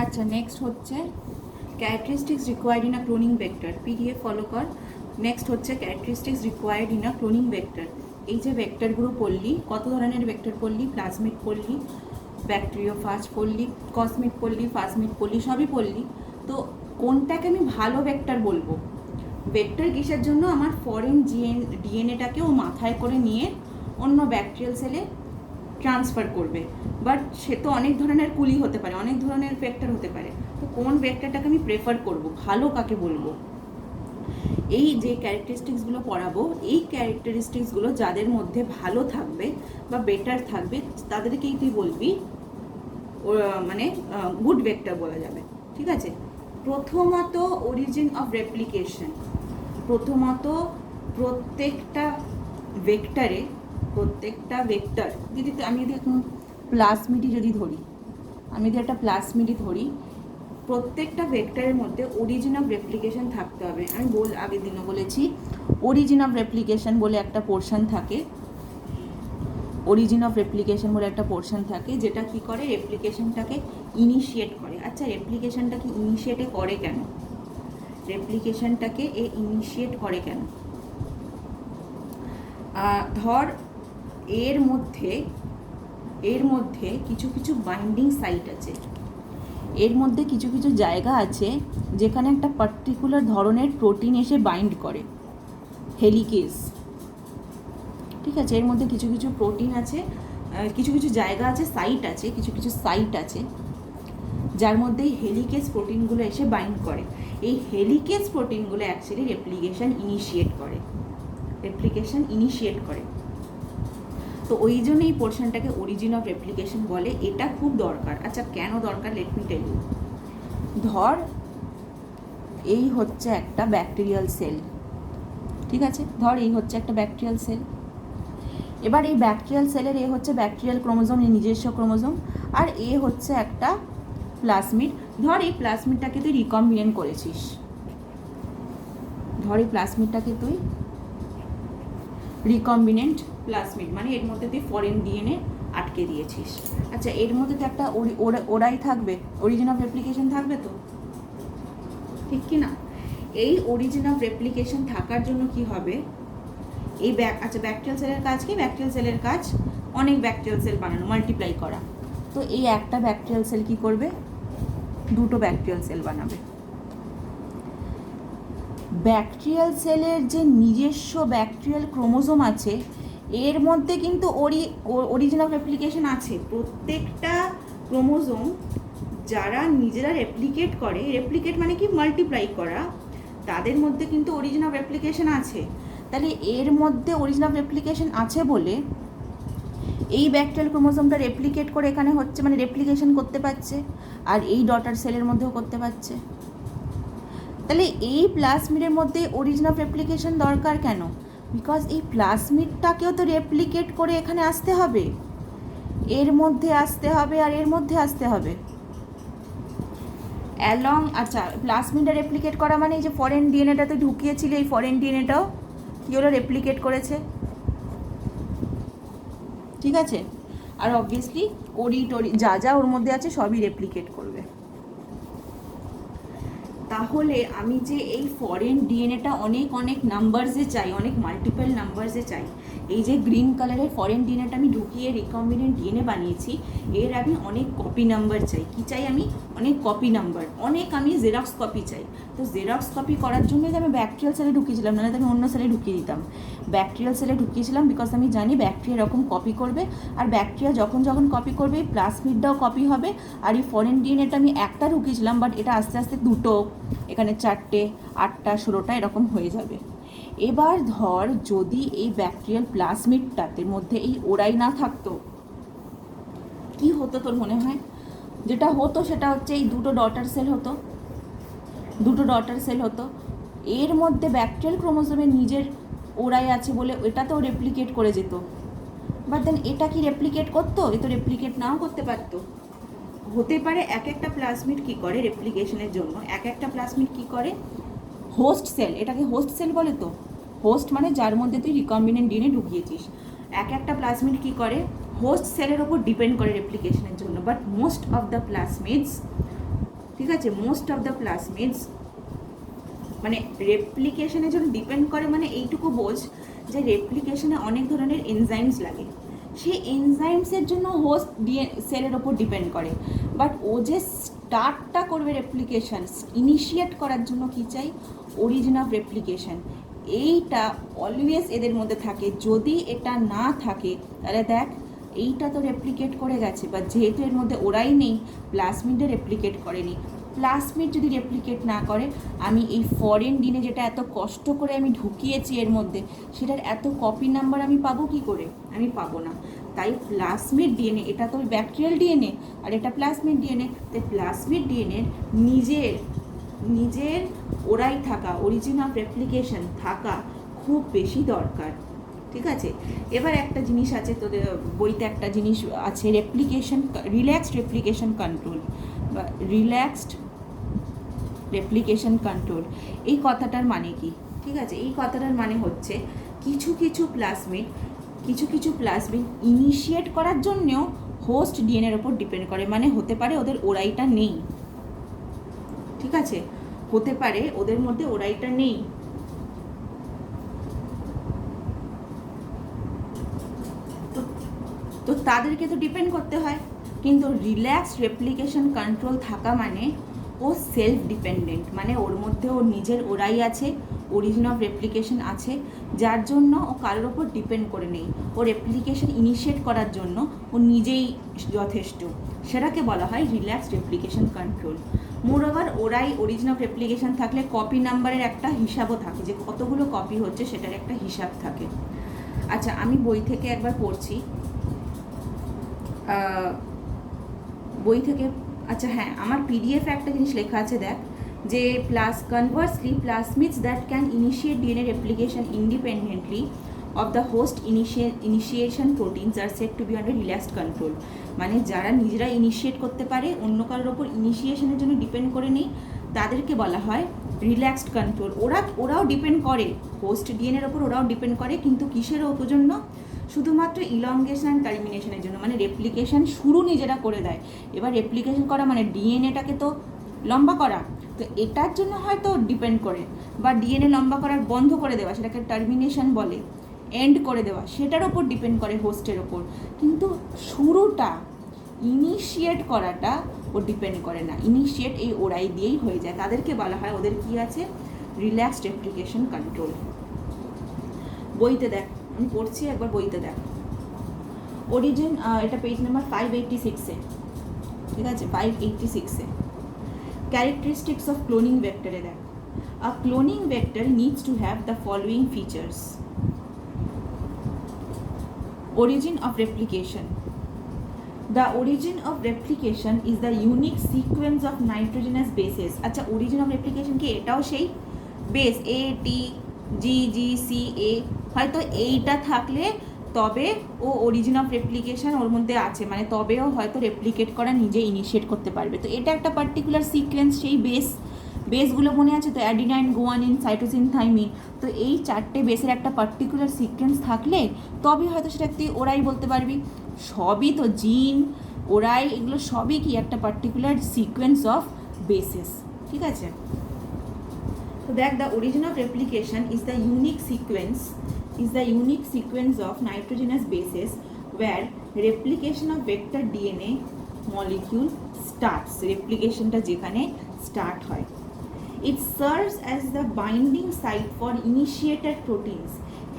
আচ্ছা, নেক্সট হচ্ছে characteristics required in a cloning vector. PDF follow কর। নেক্সট হচ্ছে characteristics required in a cloning vector. এই যে ভেক্টরগুলো পড়লি, কত ধরনের ভেক্টর পড়লি? প্লাজমিড পড়লি, ব্যাকটেরিওফাজ পড়লি, কসমিড পড়লি, ফাজমিড পড়লি, সবই পড়লি। তো কোনটাকে আমি ভালো ভেক্টর বলবো? ভেক্টর কিসের জন্য? আমার ফরেন ডিএনএটাকেও মাথায় করে নিয়ে অন্য ব্যাকটেরিয়াল সেলে ট্রান্সফার করবে। বাট সে তো অনেক ধরনের কুলি হতে পারে, অনেক ধরনের ভেক্টর হতে পারে। তো কোন ভেক্টরটাকে আমি প্রেফার করব? ভালো কাকে বলবো? এই যে ক্যারেক্টারিস্টিক্সগুলো পড়াবো, এই ক্যারেক্টারিস্টিক্সগুলো যাদের মধ্যে ভালো থাকবে বা বেটার থাকবে, তাদেরকেই তুই বলবি মানে গুড ভেক্টর বলা যাবে। ঠিক আছে? প্রথমত অরিজিন অফ রেপ্লিকেশন। প্রথমত প্রত্যেকটা ভেক্টর যদি আমি যদি এখন প্লাজমিডই যদি ধরি, একটা প্লাজমিডই ধরি, প্রত্যেকটা ভেক্টরের মধ্যে অরিজিন অফ রেপ্লিকেশন থাকতে হবে। আমি আগের দিনও বলেছি, অরিজিন অফ রেপ্লিকেশন বলে একটা পোর্শন থাকে। অরিজিন অফ রেপ্লিকেশন বলে একটা পোর্শন থাকে, যেটা কি করে? রেপ্লিকেশনটাকে ইনিশিয়েট করে। আচ্ছা, রেপ্লিকেশনটাকে ইনিশিয়েটে করে কেন? রেপ্লিকেশনটাকে ইনিশিয়েট করে কেন? ধর এর মধ্যে কিছু কিছু বাইন্ডিং সাইট আছে, এর মধ্যে কিছু কিছু জায়গা আছে যেখানে একটা পার্টিকুলার ধরনের প্রোটিন এসে বাইন্ড করে, হেলিকেজ। ঠিক আছে? এর মধ্যে কিছু কিছু প্রোটিন আছে, কিছু কিছু জায়গা আছে, কিছু কিছু সাইট আছে যার মধ্যে এই হেলিকেজ প্রোটিনগুলো এসে বাইন্ড করে। এই হেলিকেজ প্রোটিনগুলো অ্যাকচুয়ালি রেপ্লিকেশন ইনিশিয়েট করে। তো ওই জন্য এই পোর্শনটাকে অরিজিন অফ রেপ্লিকেশন বলে। এটা খুব দরকার। আচ্ছা, কেন দরকার? Let me tell you. ধর এই হচ্ছে একটা ব্যাকটেরিয়াল সেল। ঠিক আছে? ধর এই হচ্ছে একটা ব্যাকটেরিয়াল সেল। এবার এই ব্যাকটেরিয়াল সেলের হচ্ছে ব্যাকটেরিয়াল ক্রোমোজোম, নিজস্ব ক্রোমোজোম, আর হচ্ছে একটা প্লাজমিড। ধর এই প্লাজমিডটাকে তুই রিকম্বিনেন্ট করেছিস। ধর এই প্লাজমিডটাকে তুই রিকম্বিনেন্ট প্লাজমিড, মানে এর মধ্যে তুই ফরেন ডিএনএ আটকে দিয়েছিস। আচ্ছা, এর মধ্যে তো একটা ওরাই থাকবে, অরিজিন অফ রেপ্লিকেশন থাকবে তো, ঠিক কি না? এই অরিজিন অফ রেপ্লিকেশন থাকার জন্য কি হবে? এই ব্যাকটেরিয়াল সেলের কাজ কি? ব্যাকটেরিয়াল সেলের কাজ অনেক ব্যাকটেরিয়াল সেল বানানো, মাল্টিপ্লাই করা। তো এই একটা ব্যাকটেরিয়াল সেল কি করবে? দুটো ব্যাকটেরিয়াল সেল বানাবে। ব্যাকটেরিয়াল সেলের যে নিজস্ব ব্যাকটেরিয়াল ক্রোমোজোম আছে, এর মধ্যে কিন্তু অরিজিন অফ রেপ্লিকেশন আছে। প্রত্যেকটা ক্রোমোজোম যারা নিজেরা রেপ্লিকেট মানে কি? মাল্টিপ্লাই করা। তাদের মধ্যে কিন্তু অরিজিন অফ রেপ্লিকেশন আছে। তাহলে এর মধ্যে অরিজিন অফ রেপ্লিকেশন আছে বলে এই ব্যাকটেরিয়াল ক্রোমোজোমটা রেপ্লিকেট করে এখানে হচ্ছে, মানে রেপ্লিকেশন করতে পারছে, আর এই ডটার সেলের মধ্যেও করতে পারছে। তাহলে এই প্লাজমিডের মধ্যে অরিজিন অফ রেপ্লিকেশন দরকার কেন? বিকজ এই প্লাজমিডটাকেও তো রেপ্লিকেট করে এখানে আসতে হবে, এর মধ্যে আসতে হবে, আর এর মধ্যে আসতে হবে অ্যালং। আচ্ছা, প্লাজমিডটা রেপ্লিকেট করা মানে এই যে ফরেন ডিএনএটাতে ঢুকিয়েছিল, এই ফরেন ডিএনএটাও কী হলো? রেপ্লিকেট করেছে। ঠিক আছে? আর অবভিয়াসলি যা যা ওর মধ্যে আছে সবই রেপ্লিকেট করবে। তাহলে আমি যে এই ফরেন ডিএনএটা অনেক নাম্বারসে চাই, অনেক মাল্টিপল নাম্বারসে চাই, এই যে গ্রিন কালারের ফরেন ডিএনএটা আমি ঢুকিয়ে রিকম্বিনেন্ট ডিএনএ বানিয়েছি, এর আমি অনেক কপি নাম্বার চাই। কি চাই আমি? অনেক কপি নাম্বার, আমি জেরক্স কপি চাই। তো জেরক্স কপি করার জন্যই আমি ব্যাকটেরিয়াল সেলে ঢুকিয়েছিলাম, নাহলে তো আমি অন্য সেলে ঢুকিয়ে দিতাম। ব্যাকটেরিয়াল সেলে ঢুকিয়েছিলাম বিকজ আমি জানি ব্যাকটেরিয়া এরকম কপি করবে, আর ব্যাকটেরিয়া যখন কপি করবে প্লাজমিডটাও কপি হবে। আর এই ফরেন ডিএনএটা আমি একটা ঢুকিয়েছিলাম, বাট এটা আস্তে আস্তে দুটো, এখানে 4টে, 8টা, 16টা এরকম হয়ে যাবে। এবার ধর যদি এই ব্যাকটেরিয়াল প্লাজমিডটাতে মধ্যে এই ওরাই না থাকতো, কি হতো তোর মনে হয়? যেটা হতো সেটা হচ্ছে এই দুটো ডটার সেল হতো। এর মধ্যে ব্যাকটেরিয়াল ক্রোমোজোমের নিজের ওরাই আছে বলে এটাতেও রেপ্লিকেট করে যেত। বাট দেন এটা কি রেপ্লিকেট করতো? এ তো রেপ্লিকেট নাও করতে পারতো। হতে পারে এক একটা প্লাজমিড কি করে রেপ্লিকেশনের জন্য, এক একটা প্লাজমিড কি করে? হোস্ট সেল, এটাকে হোস্ট সেল বলে। তো হোস্ট মানে যার মধ্যে তুই রিকম্বিনেন্ট ডিএনএ ঢুকিয়েছিস। এক একটা প্লাজমিড কি করে? হোস্ট সেলের ওপর ডিপেন্ড করে রেপ্লিকেশনের জন্য, বাট মোস্ট অফ দ্য প্লাজমিডস, ঠিক আছে, মোস্ট অফ দ্য প্লাজমিডস মানে রেপ্লিকেশনের জন্য ডিপেন্ড করে, মানে এইটুকু বোঝ যে রেপ্লিকেশনে অনেক ধরনের এনজাইমস লাগে, সেই এনজাইমসের জন্য হোস্ট সেলের ওপর ডিপেন্ড করে। বাট ও যে স্টার্টটা করবে রেপ্লিকেশন ইনিশিয়েট করার জন্য কী চাই? Origin of replication. এইটা অলওয়েজ এদের মধ্যে থাকে, যদি এটা না থাকে তাহলে দেখ এইটা তো রেপ্লিকেট করে গেছে, বা যেহেতু এর মধ্যে ওরাই নেই, প্লাজমিডে রেপ্লিকেট করেনি। প্লাজমিড যদি রেপ্লিকেট না করে, আমি এই ফরেন ডিএনএ যেটা এত কষ্ট করে আমি ঢুকিয়েছি এর মধ্যে, সেটার এত কপি নাম্বার আমি পাবো কি করে? আমি পাবো না। তাই প্লাজমিড ডিএনএ, এটা তো ব্যাকটেরিয়াল ডিএনএ আর এটা প্লাজমিড ডিএনএ, তাই প্লাজমিড ডিএনএর নিজের ওরাই থাকা, অরিজিন অফ রেপ্লিকেশন থাকা খুব বেশি দরকার, ঠিক আছে। এবার একটা জিনিস আছে তোদের বইতে, একটা জিনিস আছে রিল্যাক্সড রেপ্লিকেশন কন্ট্রোল বা রিল্যাক্সড রেপ্লিকেশন কন্ট্রোল। এই কথাটার মানে কি? ঠিক আছে, এই কথাটার মানে হচ্ছে কিছু কিছু প্লাজমিড ইনিশিয়েট করার জন্যেও হোস্ট ডিএনএর ওপর ডিপেন্ড করে, মানে হতে পারে ওদের ওরাইটা নেই, ঠিক আছে, হতে পারে ওদের মধ্যে ওরাইটা নেই, তো তাদেরকে তো ডিপেন্ড করতে হয়। কিন্তু রিল্যাক্সড রেপ্লিকেশন কন্ট্রোল থাকা মানে ও সেলফ ডিপেন্ডেন্ট, মানে ওর মধ্যে ওর নিজের ওরাই আছে, অরিজিন অফ রেপ্লিকেশন আছে, যার জন্য ও কারোর ওপর ডিপেন্ড করে নেই। ও রেপ্লিকেশন ইনিশিয়েট করার জন্য ও নিজেই যথেষ্ট, সেটাকে বলা হয় রিল্যাক্সড রেপ্লিকেশন কন্ট্রোল। মোরওভার ওরাই অরিজিন অফ রেপ্লিকেশন থাকলে কপি নাম্বারের একটা হিসাবও থাকে, যে কতগুলো কপি হচ্ছে সেটার একটা হিসাব থাকে। আচ্ছা, আমি বই থেকে একবার পড়ছি, বই থেকে, আচ্ছা হ্যাঁ, আমার পিডিএফে একটা জিনিস লেখা আছে, দেখ, যে conversely plasmids that can initiate DNA replication independently of the host initiation proteins are set to be under relaxed control. মানে যারা নিজেরা ইনিশিয়েট করতে পারে, অন্য কারোর ওপর ইনিশিয়েশনের জন্য ডিপেন্ড করে নেই, তাদেরকে বলা হয় রিল্যাক্সড কন্ট্রোল। ওরাও ডিপেন্ড করে হোস্ট ডিএনএর ওপর, ওরাও ডিপেন্ড করে, কিন্তু কিসের জন্য? শুধুমাত্র ইলংগেশন অ্যান্ড টার্মিনেশনের জন্য, মানে রেপ্লিকেশন শুরু নিজেরা করে দেয়। এবার রেপ্লিকেশন করা মানে ডিএনএটাকে তো লম্বা করা, তো এটার জন্য হয়তো ডিপেন্ড করে, বা ডিএনএ লম্বা করার বন্ধ করে দেওয়া, সেটাকে টার্মিনেশন বলে, এন্ড করে দেওয়া, সেটার ওপর ডিপেন্ড করে হোস্টের ওপর। কিন্তু শুরুটা, ইনিশিয়েট করাটা ও ডিপেন্ড করে না, ইনিশিয়েট এই ওরাই দিয়েই হয়ে যায়। তাদেরকে বলা হয়, ওদের কি আছে? Relaxed replication control. বইতে দেখ, আমি পড়ছি, একবার বইতে দেখ, অরিজিন, এটা পেজ নাম্বার 586-এ, ঠিক আছে, 586-এ ক্যারেক্টারিস্টিক্স অফ ক্লোনিং ভেক্টরে দেখ, a cloning vector needs to have the following features. Origin of replication. The origin of replication is the unique sequence of nitrogenous bases. আচ্ছা, origin of replication কি? এটাও সেই base A T G G C A, হয়তো এইটা থাকলে তবে ও origin of replication ওর মধ্যে আছে, মানে তবেও হয়তো রেপ্লিকেট করা নিজে ইনিশিয়েট করতে পারবে। তো এটা একটা পার্টিকুলার সিকোয়েন্স, সেই বেসগুলো মনে আছে তো, অ্যাডিনাইন, গুয়ানিন, সাইটোসিন, থাইমিন। তো এই চারটে বেসের একটা পার্টিকুলার সিকোয়েন্স থাকলে তবে হয়তো সেটা তুই ওরাই বলতে পারবি। সবই তো জিন, ওরাই, এগুলো সবই কি একটা পার্টিকুলার সিকোয়েন্স অফ বেসেস, ঠিক আছে। তো দেখ, the origin of replication is the unique sequence of nitrogenous bases where replication of vector DNA molecule starts, replicationটা যেখানে স্টার্ট হয়। It serves as the binding site for initiated proteins,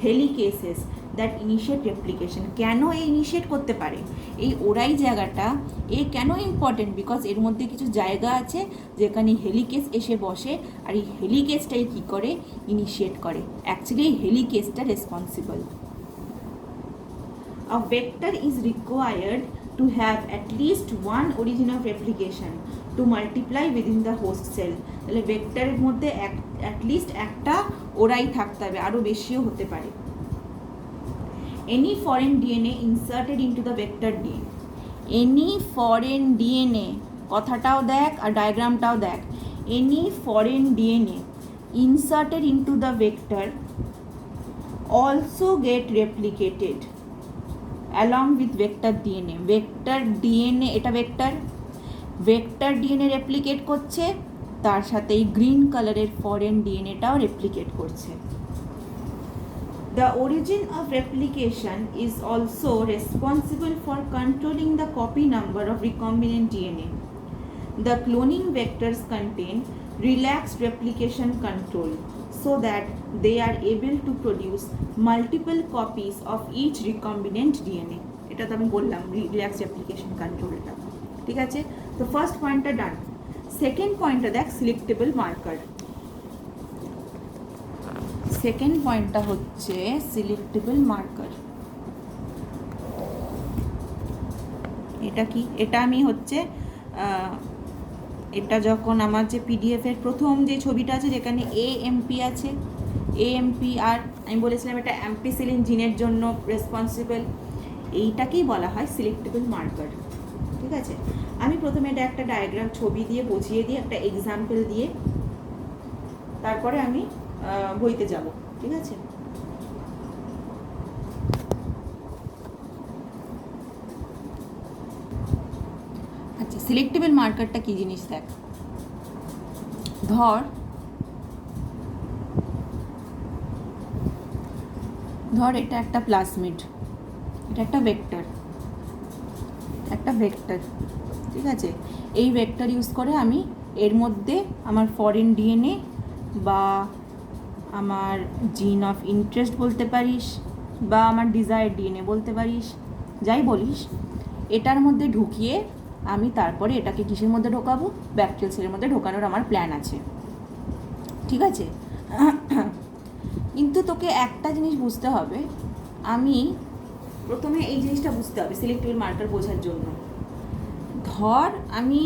helicases that initiate replication. কেন এই initiate করতে পারে? এই ওরাই জায়গাটা কেন ইম্পর্টেন্ট? বিকজ এর মধ্যে কিছু জায়গা আছে যেখানে হেলিকেস এসে বসে, আর এই হেলিকেসটাই কী করে? ইনিশিয়েট করে। অ্যাকচুয়ালি এই হেলিকেসটা responsible. A vector is required to have at least one origin of replication to multiply within the host cell. তাহলে ভেক্টরের মধ্যে অ্যাটলিস্ট একটা ওরাই থাকতে হবে, আরও বেশিও হতে পারে। Any foreign DNA inserted into the vector DNA. Any foreign DNA, কথাটাও দেখ আর ডায়াগ্রামটাও দেখ। Any foreign DNA inserted into the vector also get replicated. Along with vector DNA. Vector DNA, এটা ভেক্টর, ভেক্টর ডিএনএ রেপ্লিকেট করছে, তার সাথে এই green কালারের foreign ডিএনএটাও replicate করছে। The origin of replication is also responsible for controlling the copy number of recombinant DNA. The cloning vectors contain relaxed replication control so that they are able to produce multiple copies of each recombinant DNA. এটা তো আমি বললাম relax replication কন্ট্রোলটা, ঠিক আছে। তো first পয়েন্টটা ডান। Second পয়েন্টটা দেখ, সিলেক্টেবল মার্কার। সেকেন্ড পয়েন্টটা হচ্ছে সিলেক্টেবল মার্কার। এটা কি? এটা আমি হচ্ছে এটা যখন আমার যে পিডিএফের প্রথম যে ছবিটা আছে যেখানে এএমপি আছে, এএমপি, আর আমি বলেছিলাম এটা অ্যাম্পিসিলিন জিনের জন্য রেসপন্সিবল, এইটাকেই বলা হয় সিলেক্টেবল মার্কার, ঠিক আছে। আমি প্রথমে এটা একটা ডায়াগ্রাম ছবি দিয়ে বুঝিয়ে দিয়ে একটা এক্সাম্পল দিয়ে তারপরে আমি বইতে যাব, ঠিক আছে। আচ্ছা, সিলেক্টেবল মার্কারটা কি জিনিস দেখ। ধর এটা একটা প্লাজমিড, এটা একটা ভেক্টর, ঠিক আছে। এই ভেক্টর ইউজ করে আমি এর মধ্যে আমার ফরেন ডিএনএ বা আমার জিন অফ ইন্টারেস্ট বলতে পারিস বা আমার ডিজায়ার ডিএনএ বলতে পারিস, যাই বলিস, এটার মধ্যে ঢুকিয়ে আমি তারপরে এটাকে কিসের মধ্যে ঢোকাবো? ব্যাকটেরিয়াল সেলের মধ্যে ঢোকানোর আমার প্ল্যান আছে, ঠিক আছে। কিন্তু তোকে একটা জিনিস বুঝতে হবে, আমি প্রথমে এই জিনিসটা বুঝতে হবে সিলেক্টেবল মার্কার বোঝার জন্য। ধর আমি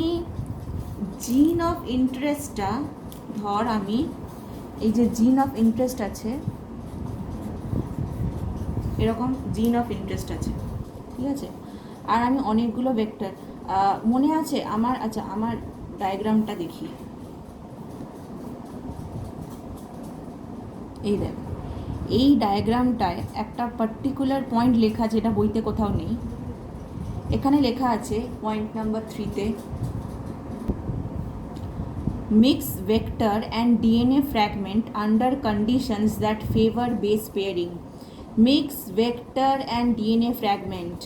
জিন অফ ইন্টারেস্টটা, ধর আমি এই যে জিন অফ ইন্টারেস্ট আছে, এরকম জিন অফ ইন্টারেস্ট আছে, ঠিক আছে। আর আমি অনেকগুলো ভেক্টর, মনে আছে আমার, আচ্ছা আমার ডায়াগ্রামটা দেখি, এই দেখ, এই ডায়াগ্রামটায় একটা পার্টিকুলার পয়েন্ট লেখা আছে, এটা বইতে কোথাও নেই, এখানে লেখা আছে পয়েন্ট নাম্বার 3-তে, mix vector and DNA fragment under conditions that favor base pairing. Mix vector and DNA fragment.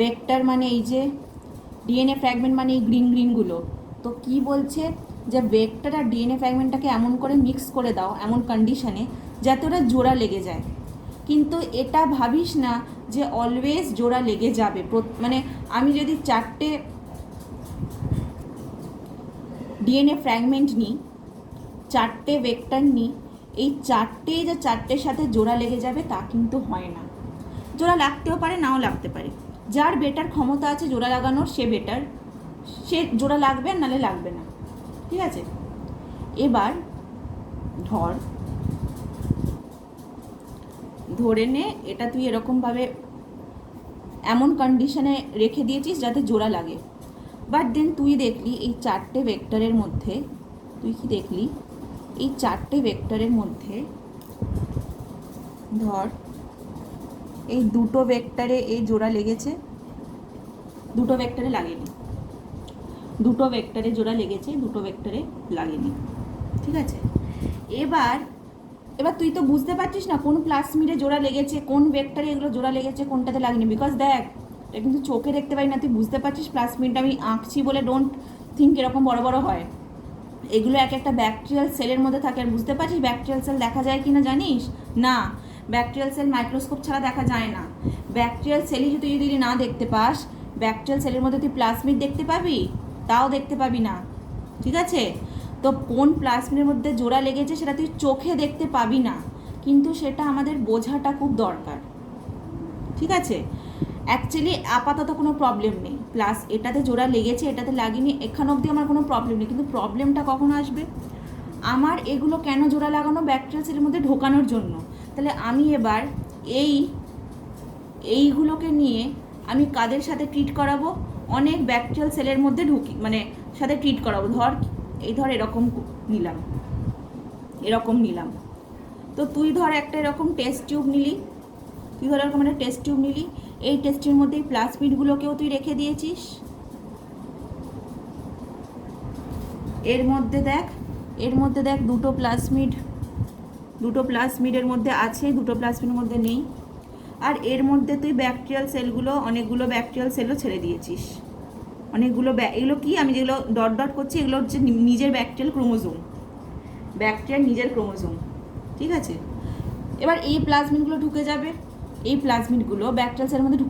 Vector মানে এই যে, DNA fragment মানে এই গ্রিন গ্রিনগুলো। তো কি বলছে যে ভেক্টর আর ডিএনএ ফ্র্যাগমেন্টটাকে এমন করে মিক্স করে দাও এমন কন্ডিশনে যাতে ওরা জোড়া লেগে যায়। কিন্তু এটা ভাবিস না যে অলওয়েজ জোড়া লেগে যাবে। মানে আমি যদি 4টে ডিএনএ ফ্র্যাগমেন্ট নিই, 4টে ভেক্টর নিই, এই 4টেই যে 4টের সাথে জোড়া লেগে যাবে তা কিন্তু হয় না। জোড়া লাগতেও পারে, নাও লাগতে পারে। যার বেটার ক্ষমতা আছে জোড়া লাগানোর সে বেটার, সে জোড়া লাগবে আর নালে লাগবে না, ঠিক আছে। এবার ধরে নে এটা তুই এরকমভাবে এমন কন্ডিশনে রেখে দিয়েছিস যাতে জোড়া লাগে, বাট দেন তুই দেখলি এই 4টে ভেক্টরের মধ্যে, তুই কি দেখলি এই 4টে ভেক্টরের মধ্যে ধর এই 2টো ভেক্টরে এই জোড়া লেগেছে, 2টো ভেক্টরে লাগেনি, 2টো ভেক্টরে জোড়া লেগেছে, 2টো ভেক্টরে লাগেনি, ঠিক আছে। এবার তুই তো বুঝতে পারছিস না কোন প্লাজমিডে জোড়া লেগেছে, কোন ভেক্টরে এগুলো জোড়া লেগেছে, কোনটাতে লাগেনি। বিকজ দেখ, এটা কিন্তু চোখে দেখতে পাই না, তুই বুঝতে পারছিস প্লাজমিডটা আমি আঁকছি বলে ডোন্ট থিঙ্ক এরকম বড় বড় হয়। এগুলো এক একটা ব্যাকটেরিয়াল সেলের মধ্যে থাকে। আর বুঝতে পারছিস ব্যাকটেরিয়াল সেল দেখা যায় কি না জানিস? না, ব্যাকটেরিয়াল সেল মাইক্রোস্কোপ ছাড়া দেখা যায় না। ব্যাকটেরিয়াল সেলই যদি না দেখতে পাস, ব্যাকটেরিয়াল সেলের মধ্যে তুই প্লাজমিড দেখতে পাবি? তাও দেখতে পাবি না, ঠিক আছে। তো কোন প্লাজমিডের মধ্যে জোড়া লেগেছে সেটা তুই চোখে দেখতে পাবি না, কিন্তু সেটা আমাদের বোঝাটা খুব দরকার, ঠিক আছে। অ্যাকচুয়ালি আপাতত কোনো প্রবলেম নেই, প্লাস এটাতে জোড়া লেগেছে এটাতে লাগেনি, এখান অবধি আমার কোনো প্রবলেম নেই। কিন্তু প্রবলেমটা কখন আসবে? আমার এগুলো কেন জোড়া লাগানো? ব্যাকটেরিয়াল সেলের মধ্যে ঢোকানোর জন্য। তাহলে আমি এবার এইগুলোকে নিয়ে আমি কাদের সাথে ট্রিট করাবো? অনেক ব্যাকটেরিয়াল সেলের মধ্যে মানে সাথে ট্রিট করাবো। ধর এরকম নিলাম, তো তুই ধর একটা এরকম টেস্ট টিউব নিলি, তুই ধর এরকম একটা টেস্ট টিউব নিলি, এই টেস্ট টিউবের মধ্যে এই প্লাজমিডগুলোকেও তুই রেখে দিয়েছিস। এর মধ্যে দেখ দুটো প্লাজমিডের মধ্যে আছে, দুটো প্লাজমিডের মধ্যে নেই। আর এর মধ্যে তুই ব্যাকটেরিয়াল সেলগুলো, অনেকগুলো ব্যাকটেরিয়াল সেলও ছেড়ে দিয়েছিস। অনেকগুলো এগুলো কি, আমি যেগুলো ডট ডট করছি এগুলো হচ্ছে নিজের ব্যাকটেরিয়াল ক্রোমোজোম, ঠিক আছে। এবার এই প্লাজমিডগুলো ঢুকে যাবে, এই প্লাজমিডগুলো ব্যাকটেরিয়াল সেলের মধ্যে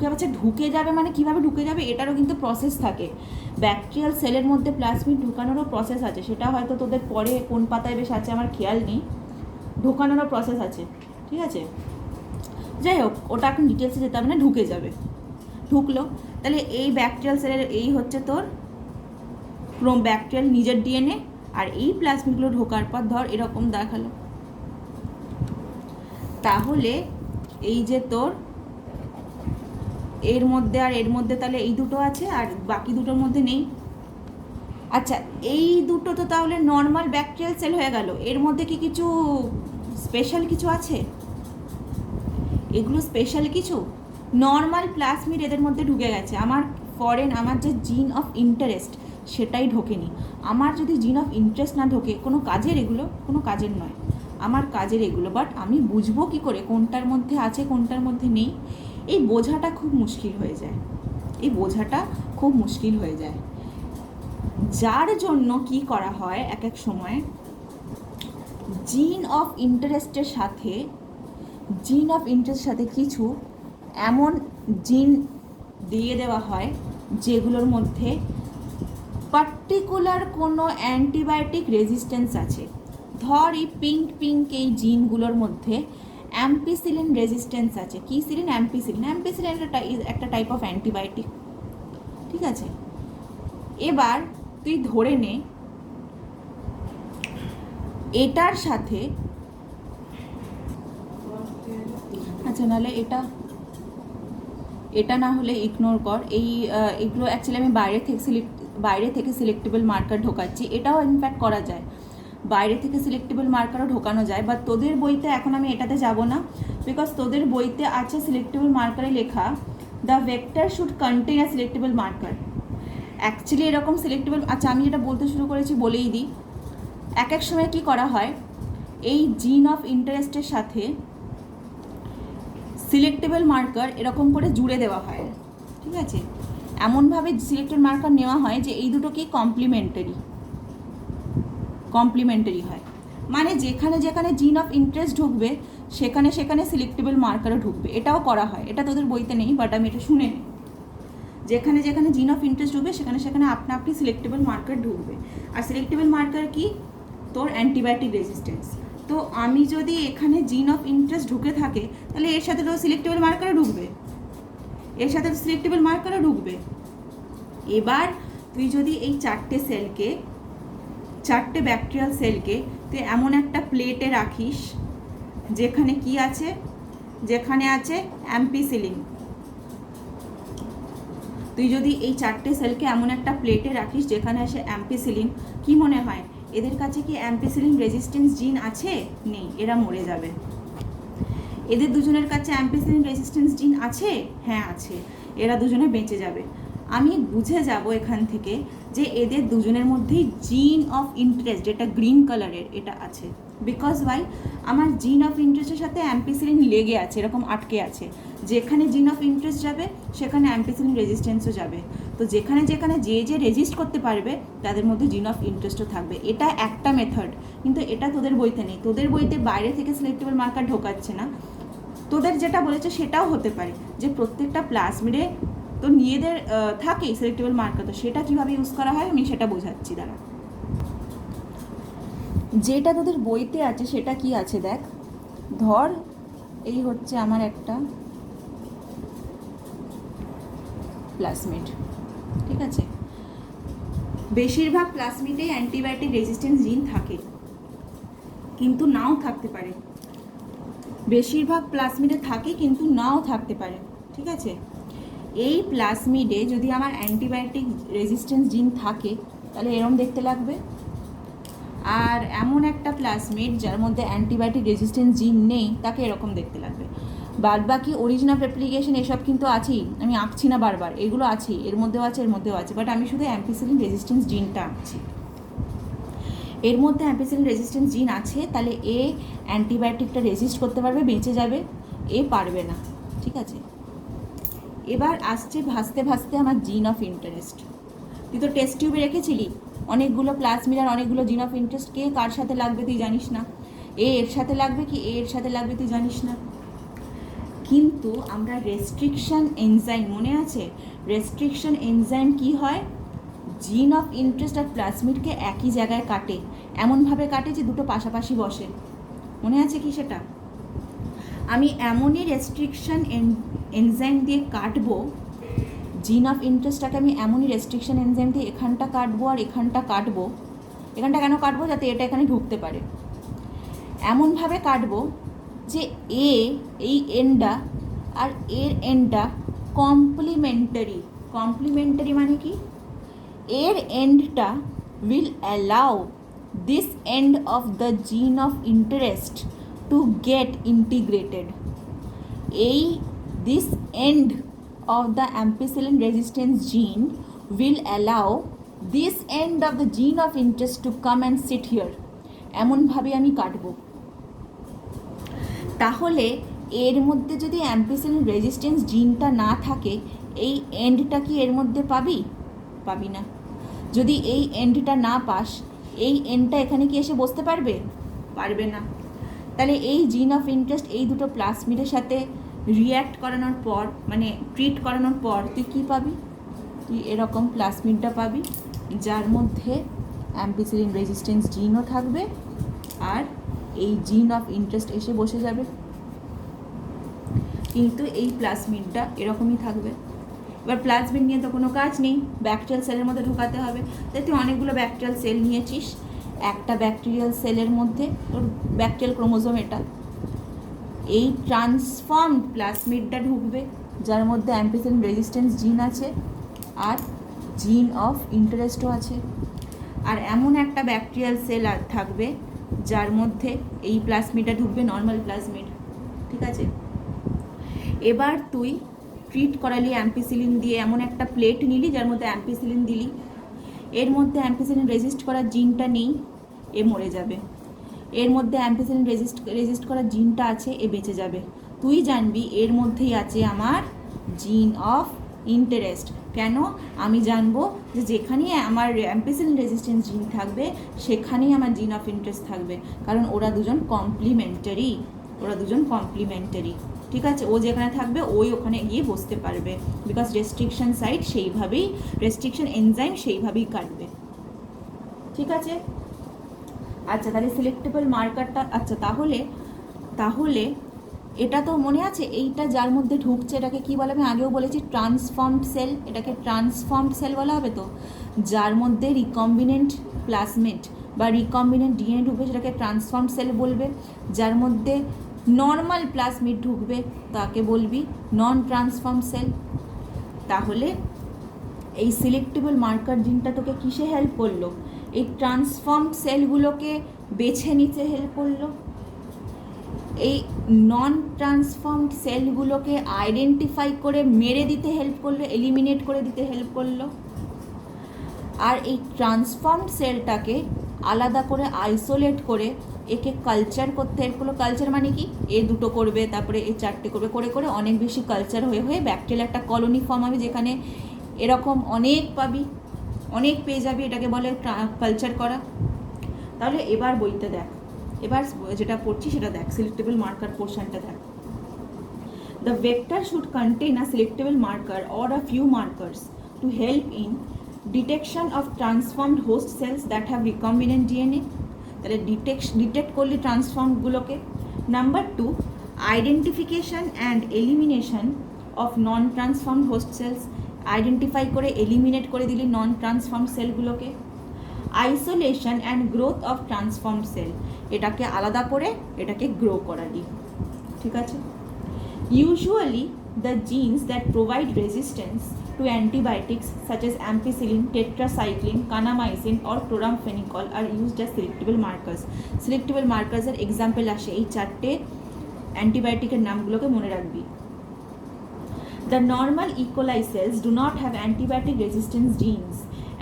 ঢুকে যাবে মানে কীভাবে ঢুকে যাবে, এটারও কিন্তু প্রসেস থাকে। ব্যাকটেরিয়াল সেলের মধ্যে প্লাজমিড ঢুকানোরও প্রসেস আছে, সেটা হয়তো তোদের পরে কোন পাতায় বেশ আছে আমার খেয়াল নেই, ঢোকানোরও প্রসেস আছে, ঠিক আছে। যাই হোক, ওটা এখন ডিটেলসে যেতে হবে না, ঢুকে যাবে। ঢুকলো, তাহলে এই ব্যাকটেরিয়াল সেলের এই হচ্ছে তোর ব্যাকটেরিয়াল নিজের ডিএনএ, আর এই প্লাজমিডগুলো ঢোকার পর ধর এরকম দেখালো। তাহলে এই যে তোর এর মধ্যে আর এর মধ্যে তাহলে এই দুটো আছে, আর বাকি দুটোর মধ্যে নেই। আচ্ছা, এই দুটো তো তাহলে নর্মাল ব্যাকটেরিয়াল সেল হয়ে গেল, এর মধ্যে কি কিছু স্পেশাল কিছু আছে? এগুলো স্পেশাল কিছু? নর্মাল প্লাজমিড এদের মধ্যে ঢুকে গেছে, আমার যে জিন অফ ইন্টারেস্ট সেটাই ঢোকেনি। আমার যদি জিন অফ ইন্টারেস্ট না ঢোকে, কোনো কাজের এগুলো, কোনো কাজের নয়, আমার কাজের এগুলো। বাট আমি বুঝবো কী করে কোনটার মধ্যে আছে কোনটার মধ্যে নেই? এই বোঝাটা খুব মুশকিল হয়ে যায়, যার জন্য কি করা হয় এক এক সময় জিন অফ ইন্টারেস্টের সাথে কিছু এমন জিন দিয়ে দেওয়া হয় যেগুলোর মধ্যে পার্টিকুলার কোনো অ্যান্টিবায়োটিক রেজিস্ট্যান্স আছে। ধর এই পিঙ্ক এই জিনগুলোর মধ্যে অ্যাম্পিসিলিন রেজিস্ট্যান্স আছে। কি সিলিন? অ্যাম্পিসিলিন একটা টাইপ অফ অ্যান্টিবায়োটিক, ঠিক আছে। এবার তুই ধরে নে এটার সাথে, আচ্ছা নাহলে এটা না হলে ইগনোর কর। এগুলো অ্যাকচুয়ালি আমি বাইরে থেকে সিলেক্টেবল মার্কার ঢোকাচ্ছি, এটাও ইনফ্যাক্ট করা যায়, বাইরে থেকে সিলেক্টেবল মার্কারও ঢোকানো যায়। বাট তোদের বইতে এখন আমি এটাতে যাব না, বিকজ তোদের বইতে আছে সিলেক্টেবল মার্কারে লেখা the vector should contain a selectable marker. Actually এরকম সিলেক্টেবল, আচ্ছা আমি যেটা বলতে শুরু করেছি বলেই দিই। এক এক সময় কী করা হয়, এই জিন অফ ইন্টারেস্টের সাথে সিলেক্টেবল মার্কার এরকম করে জুড়ে দেওয়া হয়, ঠিক আছে। এমনভাবে সিলেক্টেড মার্কার নেওয়া হয় যে এই দুটো কি কমপ্লিমেন্টারি হয়, মানে যেখানে যেখানে জিন অফ ইন্টারেস্ট ঢুকবে সেখানে সিলেক্টেবল মার্কারও ঢুকবে। এটাও করা হয়, এটা তোদের বইতে নেই, বাট আমি এটা শুনে নিই। যেখানে যেখানে জিন অফ ইন্টারেস্ট ঢুকবে সেখানে আপনি সিলেক্টেবল মার্কার ঢুকবে। আর সিলেক্টেবল মার্কার কি? তোর অ্যান্টিবায়োটিক রেজিস্ট্যান্স। তো আমি যদি এখানে জিন অফ ইন্টারেস্ট ঢুকে থাকে, তাহলে এর সাথে তো সিলেক্টেবল মার্কারও ঢুকবে, এবার তুই যদি এই চারটে ব্যাকটেরিয়াল সেলকে তুই এমন একটা প্লেটে রাখিস যেখানে কি আছে, যেখানে আছে অ্যাম্পিসিলিন। তুই যদি এই চারটে সেলকে এমন একটা প্লেটে রাখিস যেখানে আসে অ্যাম্পিসিলিন, কি মনে হয় এদের কাছে কি অ্যাম্পিসিলিন রেজিস্ট্যান্স জিন আছে? নেই, এরা মরে যাবে। এদের দুজনের কাছে অ্যাম্পিসিলিন রেজিস্ট্যান্স জিন আছে? হ্যাঁ আছে, এরা দুজনে বেঁচে যাবে। আমি বুঝে যাব এখান থেকে যে এদের দুজনের মধ্যেই জিন অফ ইন্টারেস্ট, যেটা গ্রিন কালারের, এটা আছে। Because Y? আমার জিন অফ ইন্টারেস্টের সাথে অ্যাম্পিসিলিন লেগে আছে, এরকম আটকে আছে। যেখানে জিন অফ ইন্টারেস্ট যাবে সেখানে অ্যাম্পিসিলিন রেজিস্ট্যান্সও যাবে। তো যেখানে যে রেজিস্ট করতে পারবে তাদের মধ্যে জিন অফ ইন্টারেস্টও থাকবে। এটা একটা মেথড, কিন্তু এটা তোদের বইতে নেই। তোদের বইতে বাইরে থেকে সিলেক্টেবল মার্কার ঢোকাচ্ছে না। তোদের যেটা বলেছে সেটাও হতে পারে যে প্রত্যেকটা প্লাজমিডে তো নিজেদের থাকেই সিলেক্টেবল মার্কার, তো সেটা কীভাবে ইউজ করা হয় আমি সেটা বোঝাচ্ছি। দাঁড়া, যেটা তোদের বইতে আছে সেটা কি আছে দেখ। ধর এই হচ্ছে আমার একটা প্লাজমিড, ঠিক আছে। বেশিরভাগ প্লাজমিডে অ্যান্টিবায়োটিক রেজিস্ট্যান্স জিন থাকে, কিন্তু নাও থাকতে পারে। বেশিরভাগ প্লাজমিডে থাকে কিন্তু নাও থাকতে পারে, ঠিক আছে। এই প্লাজমিডে যদি আমার অ্যান্টিবায়োটিক রেজিস্ট্যান্স জিন থাকে তাহলে এরকম দেখতে লাগবে। আর এমন একটা প্লাজমিড যার মধ্যে অ্যান্টিবায়োটিক রেজিস্ট্যান্স জিন নেই, তাকে এরকম দেখতে লাগবে। বাদ বাকি অরিজিন অফ রেপ্লিকেশন এসব কিন্তু আছেই, আমি আঁকছি না বারবার, এগুলো আছেই, এর মধ্যেও আছে এর মধ্যেও আছে, বাট আমি শুধু অ্যাম্পিসিলিন রেজিস্ট্যান্স জিনটা আঁকছি। এর মধ্যে অ্যাম্পিসিলিন রেজিস্ট্যান্স জিন আছে, তাহলে এ অ্যান্টিবায়োটিকটা রেজিস্ট করতে পারবে, বেঁচে যাবে, এ পারবে না। ঠিক আছে, এবার আসছে ভাসতে ভাসতে আমার জিন অফ ইন্টারেস্ট। তুই তো টেস্ট টিউবে রেখেছিলি অনেকগুলো প্লাজমিড আর অনেকগুলো জিন অফ ইন্টারেস্ট, কে কার সাথে লাগবে তুই জানিস না, এ এর সাথে লাগবে কি এ এর সাথে লাগবে তুই জানিস না। কিন্তু আমরা রেস্ট্রিকশন এনজাইম, মনে আছে রেস্ট্রিকশন এনজাইম কি হয়, জিন অফ ইন্টারেস্ট আর প্লাজমিডকে একই জায়গায় কাটে, এমনভাবে কাটে যে দুটো পাশাপাশি বসে, মনে আছে কি সেটা? আমি এমনই রেস্ট্রিকশন এনজাইম দিয়ে কাটবো, জিন অফ ইন্টারেস্টটাকে আমি এমনই রেস্ট্রিকশন এনজাইম দিয়ে এখানটা কাটবো আর এখানটা কাটবো। এখানটা কেন কাটবো? যাতে এটা এখানে ঢুকতে পারে, এমনভাবে কাটবো যে এ এই এন্ডটা আর এর এন্ডটা কমপ্লিমেন্টারি। কমপ্লিমেন্টারি মানে কি, এর এন্ডটা will allow this end of the gene of interest to get integrated. This end of the ampicillin resistance gene will allow this end of the gene of interest to come and sit here. এমনভাবে আমি কাটবো। তাহলে এর মধ্যে যদি ampicillin resistance জিনটা না থাকে, এই এন্ডটা কি এর মধ্যে পাবি? পাবি না। যদি এই এন্ডটা না পাস, এই এন্ডটা এখানে কি এসে বসতে পারবে? পারবে না। তাহলে এই জিন অফ ইন্টারেস্ট এই দুটো প্লাজমিডের সাথে রিয়্যাক্ট করানোর পর, মানে ট্রিট করানোর পর তুই কী পাবি? তুই এরকম প্লাজমিডটা পাবি যার মধ্যে অ্যাম্পিসিলিন রেজিস্ট্যান্স জিনও থাকবে আর এই জিন অফ ইন্টারেস্ট এসে বসে যাবে। কিন্তু এই প্লাজমিডটা এরকমই থাকবে। এবার প্লাজমিড নিয়ে তো কোনো কাজ নেই, ব্যাকটেরিয়াল সেলের মধ্যে ঢোকাতে হবে। তাই তুই অনেকগুলো ব্যাকটেরিয়াল সেল নিয়েছিস, একটা ব্যাকটেরিয়াল সেলের মধ্যে তোর ব্যাকটেরিয়াল ক্রোমোজোম এটা, এই ট্রান্সফর্মড প্লাজমিডটা ঢুকবে যার মধ্যে অ্যাম্পিসিলিন রেজিস্ট্যান্স জিন আছে আর জিন অফ ইন্টারেস্টও আছে। আর এমন একটা ব্যাকটেরিয়াল সেল আর থাকবে যার মধ্যে এই প্লাজমিডটা ঢুকবে, নর্মাল প্লাজমিড। ঠিক আছে, এবার তুই ট্রিট করালি অ্যাম্পিসিলিন দিয়ে, এমন একটা প্লেট নিলি যার মধ্যে অ্যাম্পিসিলিন দিলি, এর মধ্যে অ্যাম্পিসিলিন রেজিস্ট করার জিনটা নেই, এ মরে যাবে। এর মধ্যে অ্যাম্পিসিলিন রেজিস্ট করার জিনটা আছে, এ বেঁচে যাবে। তুই জানবি এর মধ্যেই আছে আমার জিন অফ ইন্টারেস্ট। কেন? আমি জানবো যে যেখানেই আমার অ্যাম্পিসিলিন রেজিস্ট্যান্স জিন থাকবে সেখানেই আমার জিন অফ ইন্টারেস্ট থাকবে, কারণ ওরা দুজন কমপ্লিমেন্টারি। ঠিক আছে, ও যেখানে থাকবে ওই ওখানে গিয়ে বসতে পারবে, বিকজ রেস্ট্রিকশন সাইট সেইভাবেই, রেস্ট্রিকশন এনজাইম সেইভাবেই কাটবে। ঠিক আছে, আচ্ছা তাহলে সিলেক্টেবল মার্কারটা, আচ্ছা তাহলে এটা তো মনে আছে, এইটা যার মধ্যে ঢুকছে এটাকে কি বলে? আমি আগেও বলেছি ট্রান্সফর্মড সেল। এটাকে ট্রান্সফর্মড সেল বলা হবে তো, যার মধ্যে রিকম্বিনেন্ট প্লাজমিড বা রিকম্বিনেন্ট ডিএনএ ঢুকবে সেটাকে ট্রান্সফর্মড সেল বলবে। যার মধ্যে নর্মাল প্লাজমিড ঢুকবে তাকে বলবি নন ট্রান্সফর্ম সেল। তাহলে এই সিলেক্টেবল মার্কার জিনটা তোকে কিসে হেল্প করলো? এই ট্রান্সফর্মড সেলগুলোকে বেছে নিতে হেল্প করলো, এই নন ট্রান্সফর্মড সেলগুলোকে আইডেন্টিফাই করে মেরে দিতে হেল্প করলো, এলিমিনেট করে দিতে হেল্প করলো। আর এই ট্রান্সফর্মড সেলটাকে আলাদা করে আইসোলেট করে একে কালচার করতে হেল্প করলো। কালচার মানে কি? এ দুটো করবে, তারপরে এ চারটে করবে, করে করে অনেক বেশি কালচার হয়ে ব্যাকটেরিয়াল একটা কলোনি ফর্ম হবে, যেখানে এরকম অনেক পাবি, অনেক পেয়ে যাবি, এটাকে বলে কালচার করা। তাহলে এবার বইতে দেখ, এবার যেটা পড়ছি সেটা দেখ, সিলেক্টেবল মার্কার পোর্শনটা দেখ। The vector should contain a selectable marker or a few markers to help in detection of transformed host cells that have recombinant DNA. তাহলে ডিটেক্ট করলি ট্রান্সফর্মগুলোকে। Number 2, identification and elimination of non transformed host cells. Identify করে eliminate করে দিলি non transformed সেলগুলোকে। Isolation and growth of transformed cell, এটাকে আলাদা করে এটাকে গ্রো করালি। ঠিক আছে, usually the genes that provide resistance to antibiotics such as ampicillin, tetracycline, kanamycin or chloramphenicol are used as selectable markers. Selectable markers এর example আসে এই চারটে অ্যান্টিবায়োটিকের নামগুলোকে মনে রাখবি। The normal E. coli cells do not have antibiotic resistance genes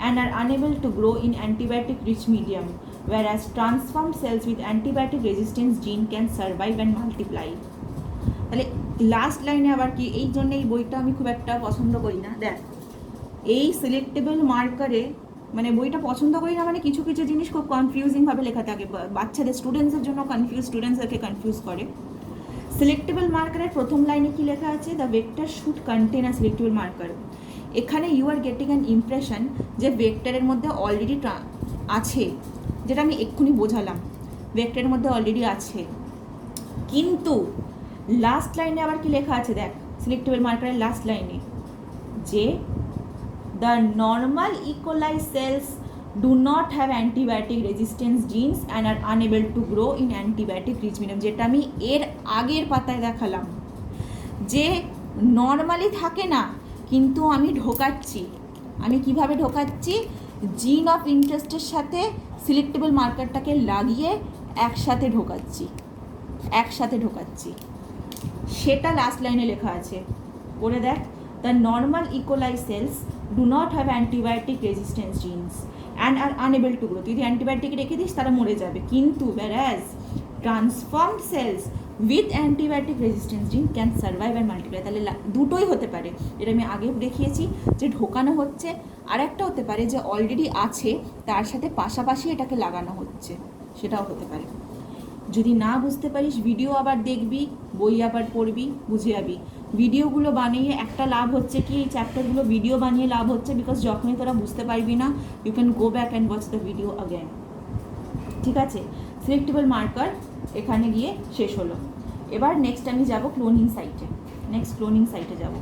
and are unable to grow in antibiotic rich medium, whereas transformed cells with antibiotic resistance gene can survive and multiply. তাহলে last লাইনে আবার কি, এই জন্য এই বইটা আমি খুব একটা পছন্দ করি না। দেখ, এই সিলেক্টেবল মার্কারে মানে বইটা পছন্দ করি না, মানে কিছু কিছু জিনিস খুব কনফিউজিংভাবে লেখা থাকে, বাচ্চাদের স্টুডেন্টসের জন্য স্টুডেন্টসদেরকে কনফিউজ করে। সিলেক্টেবল মার্কারের প্রথম লাইনে কি লেখা আছে? The vector should contain a selectable marker. এখানে you are getting an impression যে ভেক্টরের মধ্যে অলরেডি আছে, যেটা আমি এক্ষুনি বোঝালাম, ভেক্টরের মধ্যে অলরেডি আছে। কিন্তু লাস্ট লাইনে আবার কি লেখা আছে দেখ, সিলেক্টেবল মার্কারের লাস্ট লাইনে, যে the normal E. coli cells do not have antibiotic resistance genes and are unable to grow in antibiotic rich medium, যেটা আমি এর আগের পাতায় দেখালাম, যে নর্মালি থাকে না কিন্তু আমি ঢোকাচ্ছি। আমি কিভাবে ঢোকাচ্ছি? জিন অফ ইন্টারেস্টের সাথে সিলেক্টেবল মার্কারটাকে লাগিয়ে একসাথে ঢোকাচ্ছি, সেটা লাস্ট লাইনে লেখা আছে, পড়ে দেখ। The normal E. coli cells do not have antibiotic resistance genes and are unable to grow. তুই যদি অ্যান্টিবায়োটিক রেখে দিস তারা মরে যাবে, কিন্তু whereas transformed cells with antibiotic resistance gene can survive and multiply. তাহলে দুটোই হতে পারে, যেটা আমি আগে দেখিয়েছি যে ঢোকানো হচ্ছে, আর একটা হতে পারে যে অলরেডি আছে তার সাথে পাশাপাশি এটাকে লাগানো হচ্ছে, সেটাও হতে পারে। যদি না বুঝতে পারিস ভিডিও আবার দেখবি, বই আবার পড়বি, বুঝে যাবি। ভিডিওগুলো বানিয়ে একটা লাভ হচ্ছে কি, এই চ্যাপ্টারগুলো ভিডিও বানিয়ে লাভ হচ্ছে, বিকজ যখনই তোরা বুঝতে পারবি না you can go back and watch the video again. ঠিক আছে, সিলেক্টেবল মার্কার এখানে গিয়ে শেষ হলো। এবার নেক্সট আমি যাব ক্লোনিং সাইটে, যাব।